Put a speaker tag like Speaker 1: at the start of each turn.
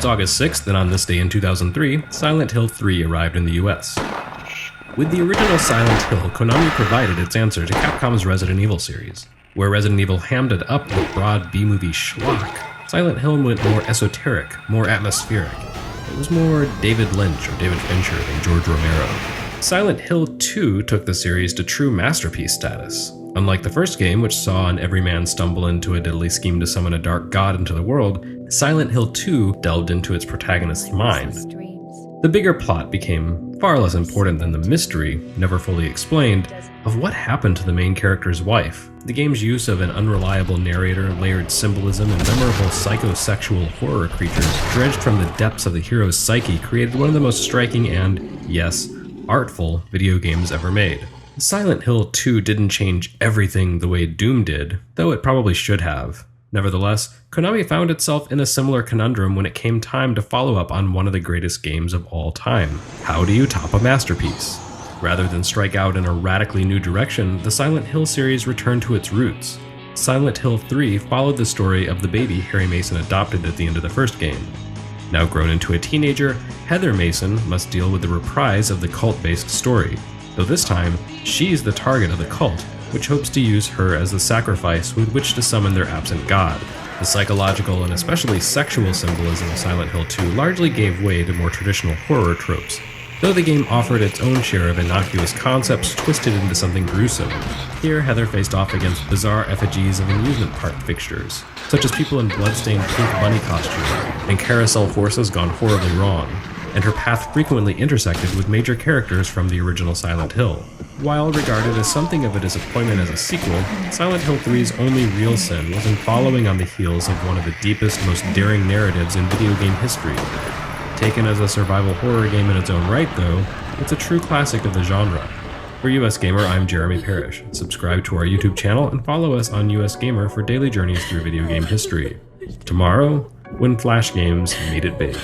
Speaker 1: August 6th, and on this day in 2003, Silent Hill 3 arrived in the US. With the original Silent Hill, Konami provided its answer to Capcom's Resident Evil series. Where Resident Evil hammed it up with broad B-movie schlock, Silent Hill went more esoteric, more atmospheric. It was more David Lynch or David Fincher than George Romero. Silent Hill 2 took the series to true masterpiece status. Unlike the first game, which saw an everyman stumble into a diddly scheme to summon a dark god into the world, Silent Hill 2 delved into its protagonist's mind. The bigger plot became far less important than the mystery, never fully explained, of what happened to the main character's wife. The game's use of an unreliable narrator, layered symbolism, and memorable psychosexual horror creatures dredged from the depths of the hero's psyche created one of the most striking and, yes, artful video games ever made. Silent Hill 2 didn't change everything the way Doom did, though it probably should have. Nevertheless, Konami found itself in a similar conundrum when it came time to follow up on one of the greatest games of all time. How do you top a masterpiece? Rather than strike out in a radically new direction, the Silent Hill series returned to its roots. Silent Hill 3 followed the story of the baby Harry Mason adopted at the end of the first game. Now grown into a teenager, Heather Mason must deal with the reprise of the cult-based story, though this time, she's the target of the cult, which hopes to use her as the sacrifice with which to summon their absent god. The psychological and especially sexual symbolism of Silent Hill 2 largely gave way to more traditional horror tropes, though the game offered its own share of innocuous concepts twisted into something gruesome. Here, Heather faced off against bizarre effigies of amusement park fixtures, such as people in bloodstained pink bunny costumes, and carousel horses gone horribly wrong, and her path frequently intersected with major characters from the original Silent Hill. While regarded as something of a disappointment as a sequel, Silent Hill 3's only real sin was in following on the heels of one of the deepest, most daring narratives in video game history. Taken as a survival horror game in its own right, though, it's a true classic of the genre. For US Gamer, I'm Jeremy Parrish. Subscribe to our YouTube channel and follow us on US Gamer for daily journeys through video game history. Tomorrow, when Flash games made it big.